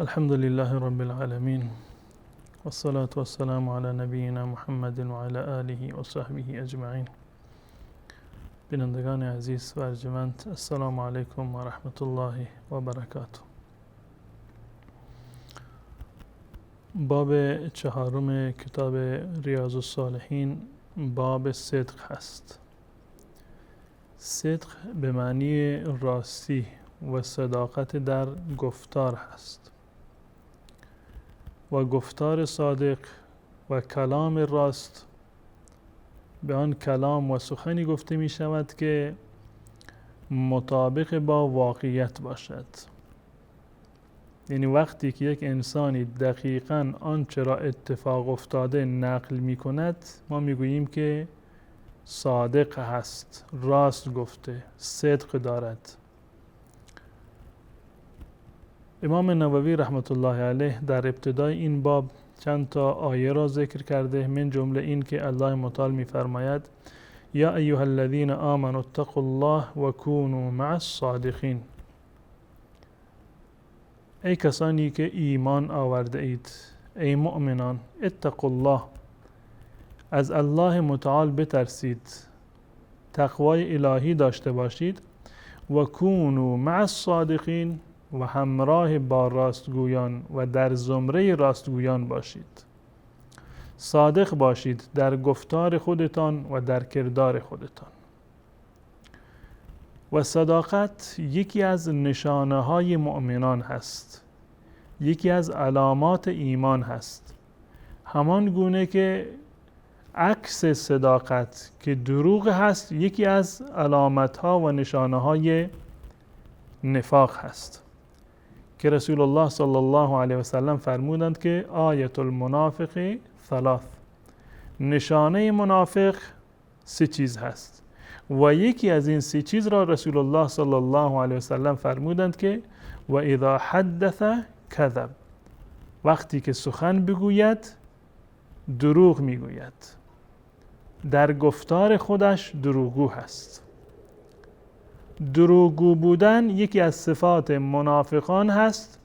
الحمد لله رب العالمين والصلاة والسلام على نبینا محمد و علی آله و صحبه اجمعین. بینندگان عزیز و ارجمند، السلام علیکم و رحمت الله و برکاته. باب چهارم کتاب ریاض الصالحین باب صدق هست. صدق به معنی راستی و صداقت در گفتار هست و گفتار صادق و کلام راست به آن کلام و سخنی گفته می شود که مطابق با واقعیت باشد. یعنی وقتی که یک انسانی دقیقاً آنچه را اتفاق افتاده نقل می کند، ما می گوییم که صادق هست، راست گفته، صدق دارد. امام نووی رحمت الله علیه در ابتدای این باب چند تا آیه را ذکر کرده، من جمله این که الله متعال می‌فرماید یا ایها الذین آمنوا اتقوا الله و کونوا مع الصادقین. ای کسانی که ایمان آورده اید، ای مؤمنان، اتقوا الله، از الله متعال بترسید، تقوای الهی داشته باشید، و کونوا مع الصادقین، و همراه با راستگویان و در زمره راستگویان باشید. صادق باشید در گفتار خودتان و در کردار خودتان. و صداقت یکی از نشانه های مؤمنان هست، یکی از علامات ایمان هست. همان گونه که عکس صداقت که دروغ هست یکی از علامت ها و نشانه های نفاق هست، که رسول الله صلی الله علیه و سلم فرمودند که آیت المنافق ثلاث، نشانه منافق سه چیز هست و یکی از این سه چیز را رسول الله صلی الله علیه و سلم فرمودند که و اذا حدث کذب، وقتی که سخن بگوید دروغ میگوید، در گفتار خودش دروغگو هست. دروغگو بودن یکی از صفات منافقان هست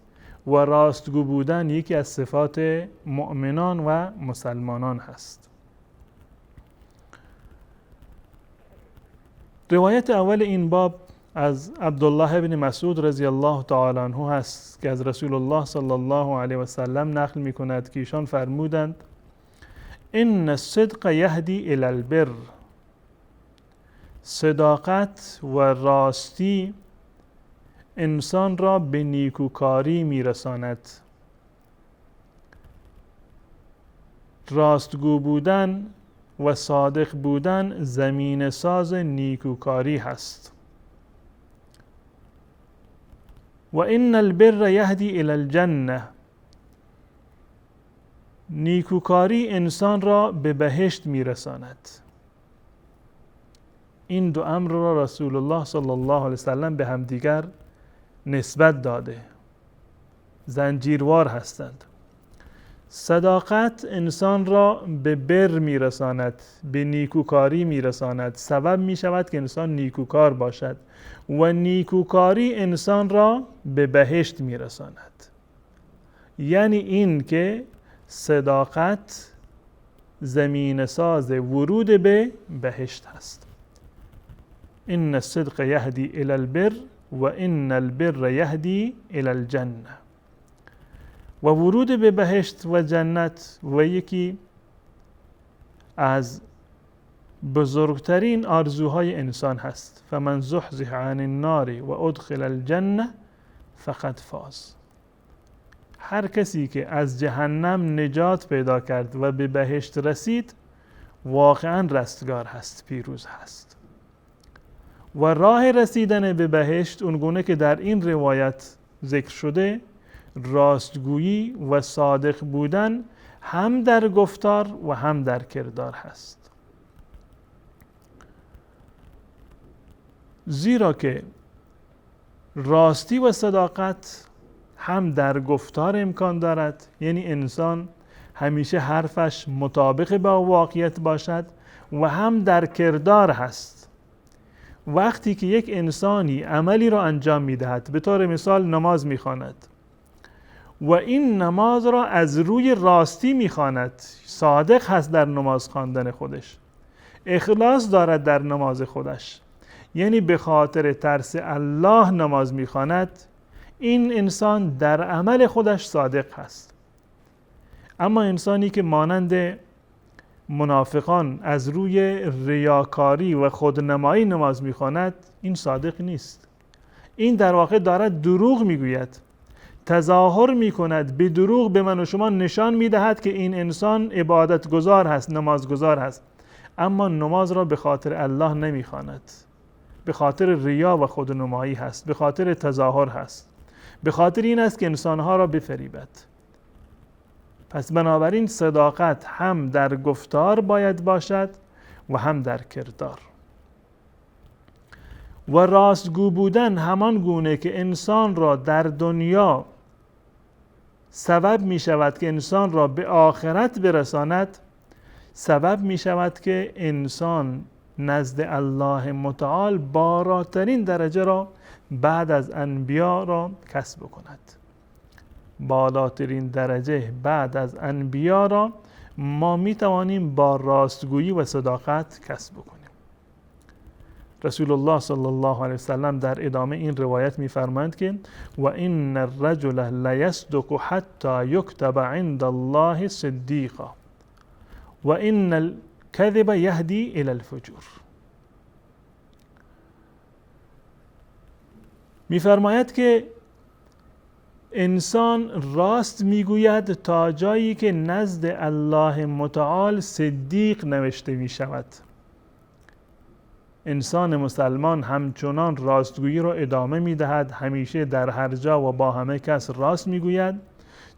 و راستگو بودن یکی از صفات مؤمنان و مسلمانان هست. روایت اول این باب از عبدالله بن مسعود رضی الله تعالی عنه هست که از رسول الله صلی الله علیه و سلم نقل می کند که ایشان فرمودند ان الصدق یهدی الی البر، صداقت و راستی انسان را به نیکوکاری میرساند. راستگو بودن و صادق بودن زمین ساز نیکوکاری هست. و ان البر یهدی الی الجنه، نیکوکاری انسان را به بهشت میرساند. این دو امر را رسول الله صلی الله علیه وسلم به همدیگر نسبت داده، زنجیروار هستند. صداقت انسان را به بر میرساند، به نیکوکاری میرساند، سبب میشود که انسان نیکوکار باشد و نیکوکاری انسان را به بهشت میرساند. یعنی این که صداقت زمین ساز ورود به بهشت هست. ان الصدق یهدی الی البر و ان البر یهدی الی الجنه. و ورود به بهشت و جنت و یکی از بزرگترین آرزوهای انسان هست. فمن زحزح عن النار و ادخل الجنه فقد فاز. هر کسی که از جهنم نجات پیدا کرد و به بهشت رسید واقعا رستگار هست، پیروز هست. و راه رسیدن به بهشت اونگونه که در این روایت ذکر شده، راستگویی و صادق بودن هم در گفتار و هم در کردار هست. زیرا که راستی و صداقت هم در گفتار امکان دارد، یعنی انسان همیشه حرفش مطابق با واقعیت باشد، و هم در کردار هست. وقتی که یک انسانی عملی را انجام می‌دهد، به طور مثال نماز می‌خواند، و این نماز را از روی راستی میخواند، صادق هست در نماز خواندن خودش، اخلاص دارد در نماز خودش، یعنی به خاطر ترس الله نماز میخواند، این انسان در عمل خودش صادق هست. اما انسانی که مانند منافقان از روی ریاکاری و خودنمایی نماز میخواند، این صادق نیست. این در واقع دارد دروغ میگوید، تظاهر میکند به دروغ، به من و شما نشان میدهد که این انسان عبادت گزار هست، نماز گزار هست، اما نماز را به خاطر الله نمیخواند، به خاطر ریا و خودنمایی هست، به خاطر تظاهر هست، به خاطر این است که انسانها را بفریبد. پس بنابراین صداقت هم در گفتار باید باشد و هم در کردار. و راستگو بودن همان گونه که انسان را در دنیا سبب می شود که انسان را به آخرت برساند، سبب می شود که انسان نزد الله متعال بالاترین درجه را بعد از انبیا را کسب کند. بالاترین درجه بعد از انبیا را ما می توانیم با راستگویی و صداقت کسب کنیم. رسول الله صلی الله علیه وسلم در ادامه این روایت می فرمایند که و این الرجل لیصدق حتی یکتب عند الله صدیقا و این الکذب یهدی الی الفجور. می فرماید که انسان راست میگوید تا جایی که نزد الله متعال صدیق نوشته می شود. انسان مسلمان همچنان راستگویی را ادامه می دهد، همیشه در هر جا و با همه کس راست می گوید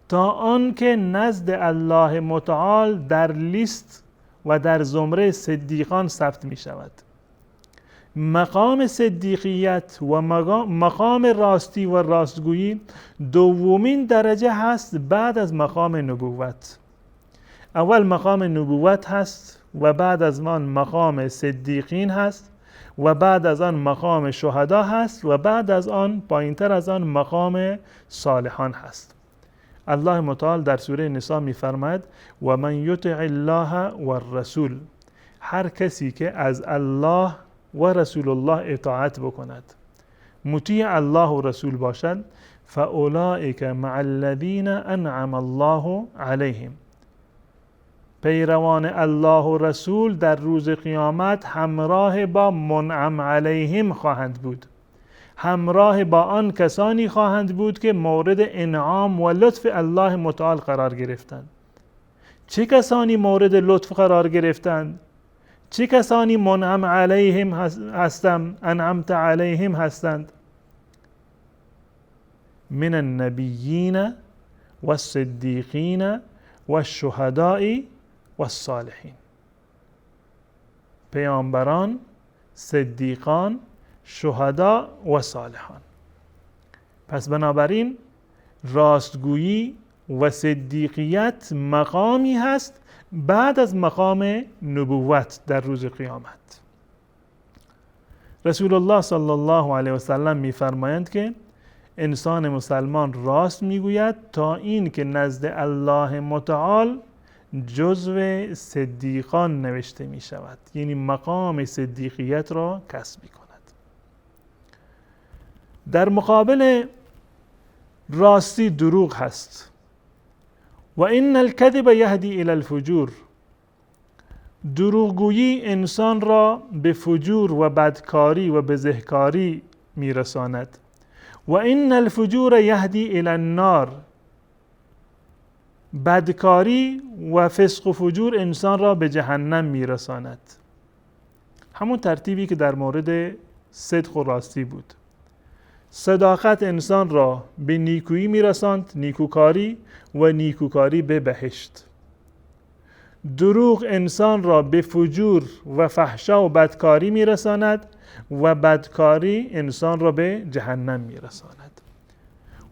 تا آن که نزد الله متعال در لیست و در زمره صدیقان ثبت می شود. مقام صدیقیت و مقام راستی و راستگویی دومین درجه هست بعد از مقام نبوت. اول مقام نبوت هست و بعد از آن مقام صدیقین هست و بعد از آن مقام شهدا هست و بعد از آن پایینتر از آن مقام صالحان هست. الله متعال در سوره نساء می‌فرماید و من یطع الله و الرسول، هر کسی که از الله و رسول الله اطاعت بکند، مطیع الله و رسول باشد، فاولئک مع الذین انعم الله علیهم، پیروان الله و رسول در روز قیامت همراه با منعم علیهم خواهند بود، همراه با آن کسانی خواهند بود که مورد انعام و لطف الله متعال قرار گرفتند. چه کسانی مورد لطف قرار گرفتند؟ چه کسانی منعم علیهم هستند؟ انعمت علیهم هستند؟ من النبیین و الصدیقین و الشهداء و الصالحین، پیامبران، صدیقان، شهدا و صالحان. پس بنابراین راستگویی و صدیقیت مقامی هست بعد از مقام نبوت در روز قیامت. رسول الله صلی الله علیه و سلم می‌فرمایند که انسان مسلمان راست میگوید تا این که نزد الله متعال جزو صدیقان نوشته می شود، یعنی مقام صدیقیت را کسب می کند. در مقابل راستی دروغ هست. و این الکذب یهدی الی الفجور، دروغگویی انسان را به فجور و بدکاری و بزهکاری می رساند. و این الفجور یهدی الی النار، بدکاری و فسق و فجور انسان را به جهنم میرساند. همون ترتیبی که در مورد صدق و راستی بود. صداقت انسان را به نیکویی میرساند، نیکوکاری، و نیکوکاری به بهشت. دروغ انسان را به فجور و فحشا و بدکاری میرساند و بدکاری انسان را به جهنم میرساند.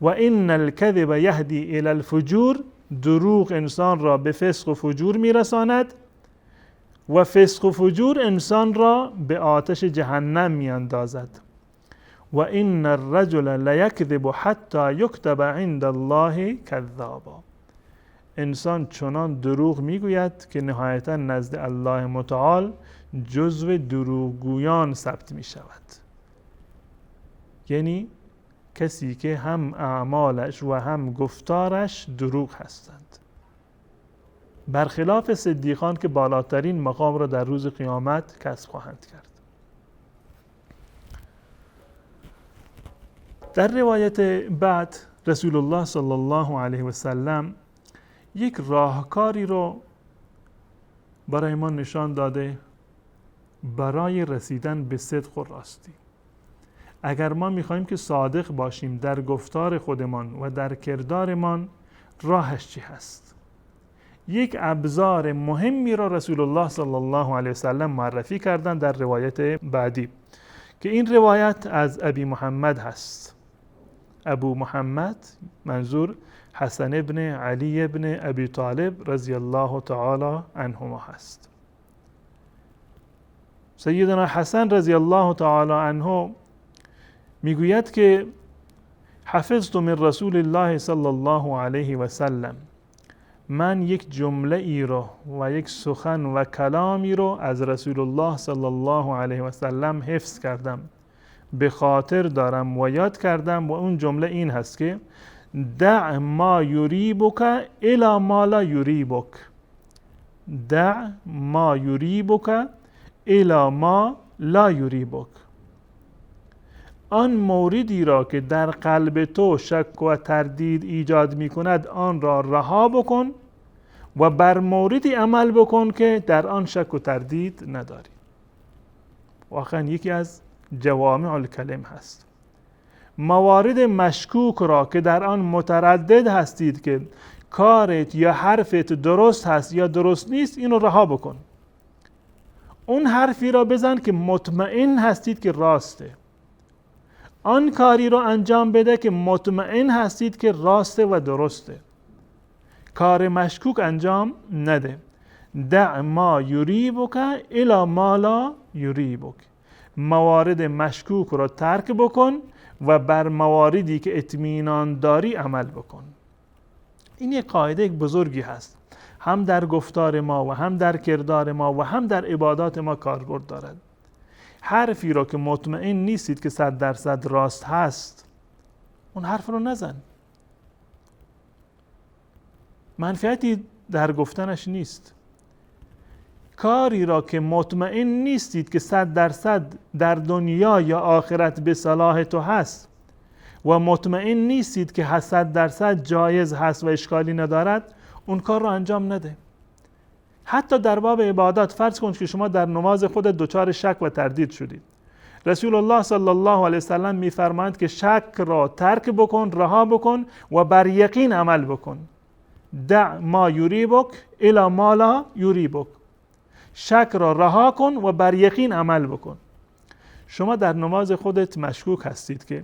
و این الکذب یهدی الی الفجور، دروغ انسان را به فسق و فجور میرساند و فسق و فجور انسان را به آتش جهنم میاندازد. و این الرجل لیکذب حتی یکتب عند الله کذابا. انسان چنان دروغ میگوید که نهایتا نزد الله متعال جزو دروغگویان ثبت می شود. یعنی کسی که هم اعمالش و هم گفتارش دروغ هستند، برخلاف صدیقان که بالاترین مقام را در روز قیامت کسب خواهند کرد. در روایت بعد رسول الله صلی الله علیه و سلم یک راهکاری رو برای ما نشان داده برای رسیدن به صدق و راستی. اگر ما میخوایم که صادق باشیم در گفتار خودمان و در کردارمان، راهش چی هست؟ یک ابزار مهمی را رسول الله صلی الله علیه و سلم معرفی کردن در روایت بعدی که این روایت از ابی محمد هست. ابو محمد منظور حسن ابن علی ابن ابی طالب رضی الله تعالی عنهما هست. سیدنا حسن رضی الله تعالی عنه میگوید که حفظت من رسول الله صلی الله علیه و سلم، من یک جمله ای رو و یک سخن و کلامی رو از رسول الله صلی الله علیه و سلم حفظ کردم، به خاطر دارم و یاد کردم، و اون جمله این هست که دع ما یریبک الی ما لا یریبک، دع ما یریبک الی ما لا یریبک. آن موردی را که در قلب تو شک و تردید ایجاد می کند آن را رها بکن و بر موردی عمل بکن که در آن شک و تردید نداری. واقعا یکی از جوامع الکلم هست. موارد مشکوک را که در آن متردد هستید که کارت یا حرفت درست هست یا درست نیست، اینو رها بکن. اون حرفی را بزن که مطمئن هستید که راسته. آن کاری را انجام بده که مطمئن هستید که راسته و درسته. کار مشکوک انجام نده. دع ما یریبک الی ما لا یریبک. موارد مشکوک را ترک بکن و بر مواردی که اطمینان داری عمل بکن. این یک قاعده بزرگی هست، هم در گفتار ما و هم در کردار ما و هم در عبادات ما کاربرد دارد. حرفی را که مطمئن نیستید که 100% راست هست، اون حرف رو نزن. منفعتی در گفتنش نیست. کاری را که مطمئن نیستید که 100% در دنیا یا آخرت به صلاح تو هست و مطمئن نیستید که 100% جایز هست و اشکالی ندارد، اون کار را انجام نده. حتی در باب عبادات فرض کن که شما در نماز خود دچار شک و تردید شدید. رسول الله صلی الله علیه وسلم می‌فرمایند که شک را ترک بکن، رها بکن و بر یقین عمل بکن. دع ما یریبک الی ما لا یریبک. شک را رها کن و بر یقین عمل بکن. شما در نماز خودت مشکوک هستید که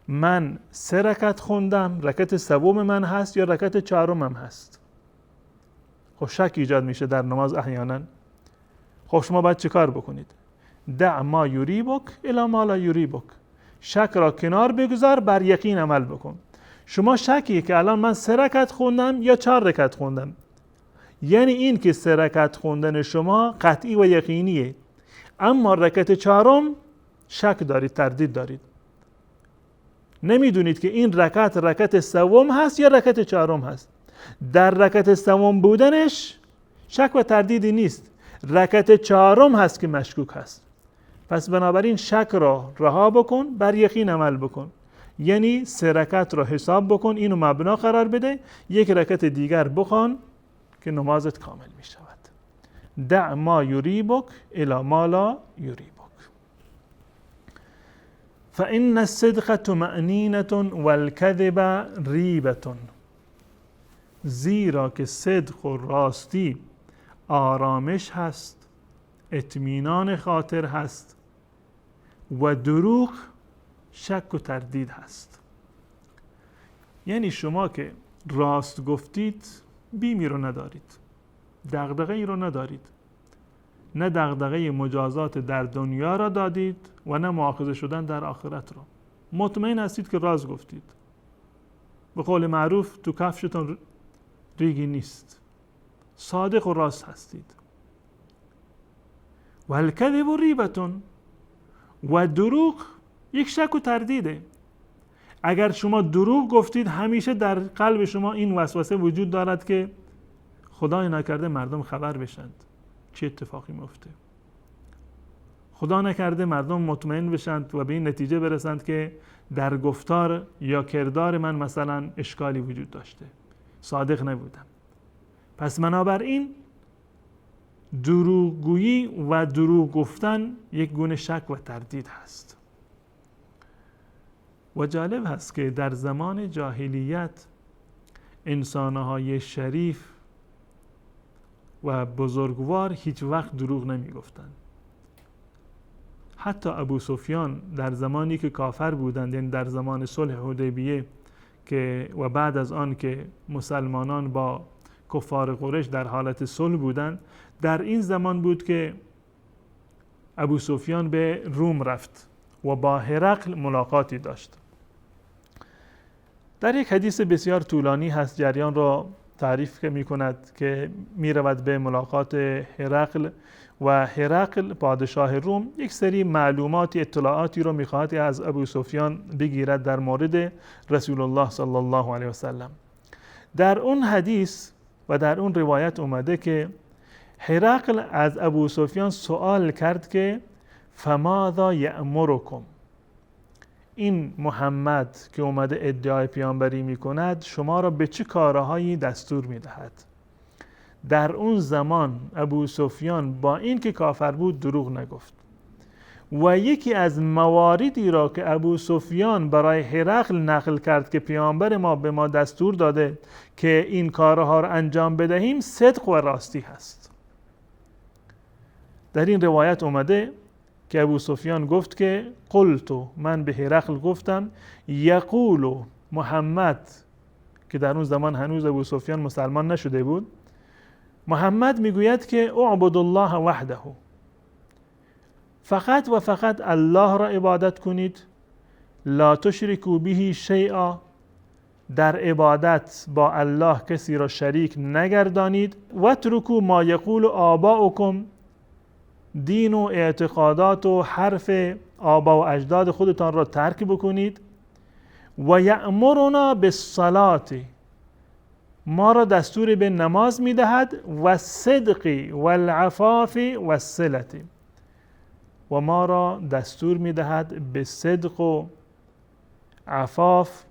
من 3 رکعت خوندم، رکعت سوم من هست یا رکعت چهارمم هست. خب شک ایجاد میشه در نماز احیانا. خب شما باید چه کار بکنید؟ دع ما یریبک الی ما لا یریبک. شک را کنار بگذار، بر یقین عمل بکن. شما شکی که الان من 3 رکعت خوندم یا 4 رکعت خوندم، یعنی این که 3 رکعت خوندن شما قطعی و یقینیه، اما رکعت چهارم شک دارید، تردید دارید. نمیدونید که این رکعت سوم هست یا رکعت چهارم هست. در رکعت سوم بودنش شک و تردیدی نیست، رکعت چهارم هست که مشکوک هست. پس بنابراین شک را رها بکن، بر یقین عمل بکن. یعنی 3 رکعت را حساب بکن، اینو مبنا قرار بده، 1 رکعت دیگر بخوان که نمازت کامل می شود. دع ما یریبک الی ما لا یریبک. فإن الصدق طمأنینة والکذب ریبة. زیرا که صدق و راستی آرامش هست، اطمینان خاطر هست، و دروغ شک و تردید هست. یعنی شما که راست گفتید بیمی رو ندارید، دغدغه ای رو ندارید، نه دغدغه مجازات در دنیا را دادید و نه مؤاخذه شدن در آخرت رو. مطمئن هستید که راز گفتید. به قول معروف تو کفشتون ریگی نیست، صادق و راست هستید. و الکذب ریبتون، و دروغ یک شک و تردیده. اگر شما دروغ گفتید همیشه در قلب شما این وسوسه وجود دارد که خدای نکرده مردم خبر بشند چه اتفاقی میفته، خدا نکرده مردم مطمئن بشند و به این نتیجه برسند که در گفتار یا کردار من مثلا اشکالی وجود داشته، صادق نبودم. پس بنابراین دروغگویی و دروغ گفتن یک گونه شک و تردید هست. و جالب هست که در زمان جاهلیت انسانهای شریف و بزرگوار هیچ وقت دروغ نمی گفتند. حتی ابو سفیان در زمانی که کافر بودند، یعنی در زمان صلح حدیبیه که و بعد از آن که مسلمانان با کفار قریش در حالت صلح بودند، در این زمان بود که ابو سفیان به روم رفت و با هرقل ملاقاتی داشت. در یک حدیث بسیار طولانی هست، جریان را تعریف می کند که می رود به ملاقات هرقل و هرقل پادشاه روم یک سری معلوماتی، اطلاعاتی رو می خواهد از ابو سفیان بگیرد در مورد رسول الله صلی الله علیه و سلم. در اون حدیث و در اون روایت اومده که هرقل از ابو سفیان سوال کرد که فماذا یأمرکم، این محمد که اومده ادعای پیامبری میکند شما را به چه کارهایی دستور میدهد؟ در اون زمان ابو سفیان با این که کافر بود دروغ نگفت و یکی از مواردی را که ابو سفیان برای هرقل نقل کرد که پیامبر ما به ما دستور داده که این کارها را انجام بدهیم صدق و راستی هست. در این روایت اومده که ابو سفیان گفت که قلتو، من به هرقل گفتم، یقول محمد، که در اون زمان هنوز ابو سفیان مسلمان نشده بود، محمد میگوید که اعبد الله وحده، فقط و فقط الله را عبادت کنید، لا تشرکوا به شیئا، در عبادت با الله کسی را شریک نگردانید، و اترکوا ما یقول آباؤکم، دین و اعتقادات و حرف آبا و اجداد خودتان را ترک بکنید، و یأمرنا بالصلاة، ما را دستور به نماز میدهد، و صدق و العفاف و الصلة، و ما را دستور میدهد به صدق و عفاف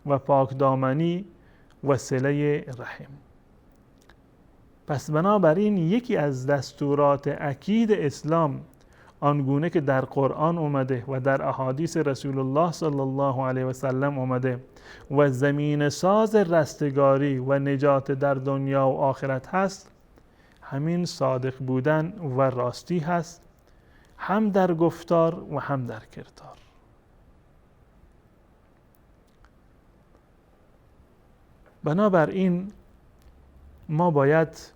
و پاکدامنی و صله رحم. پس بنابراین یکی از دستورات اکید اسلام آنگونه که در قرآن اومده و در احادیث رسول الله صلی الله علیه و سلم اومده و زمین ساز رستگاری و نجات در دنیا و آخرت هست، همین صادق بودن و راستی هست، هم در گفتار و هم در کردار. بنابراین ما باید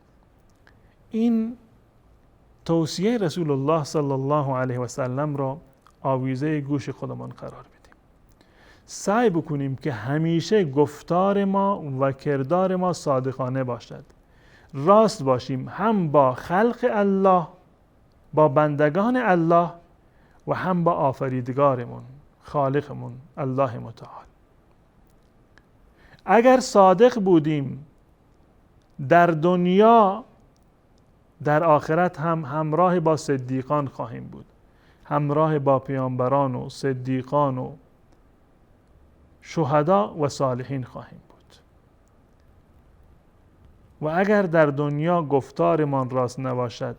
این توصیه رسول الله صلی الله علیه و سلم را آویزه گوش خودمان قرار بدیم. سعی بکنیم که همیشه گفتار ما و کردار ما صادقانه باشد، راست باشیم، هم با خلق الله، با بندگان الله، و هم با آفریدگارمون، خالقمون الله متعال. اگر صادق بودیم در دنیا، در آخرت هم همراه با صدیقان خواهیم بود، همراه با پیامبران و صدیقان و شهدا و صالحین خواهیم بود. و اگر در دنیا گفتارمان راست نباشد،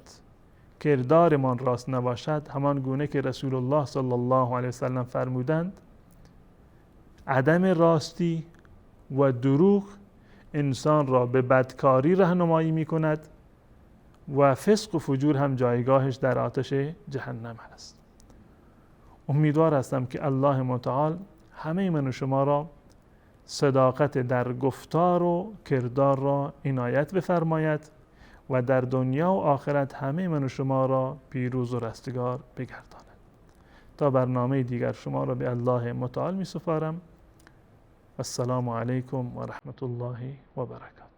کردارمان راست نباشد، همان گونه که رسول الله صلی الله علیه وسلم فرمودند، عدم راستی و دروغ انسان را به بدکاری راهنمایی می‌کند و فسق و فجور هم جایگاهش در آتش جهنم هست. امیدوار هستم که الله متعال همه من و شما را صداقت در گفتار و کردار را عنایت بفرماید و در دنیا و آخرت همه من و شما را پیروز و رستگار بگرداند. تا برنامه دیگر شما را به الله متعال می سپارم. السلام علیکم و رحمت الله و برکاته.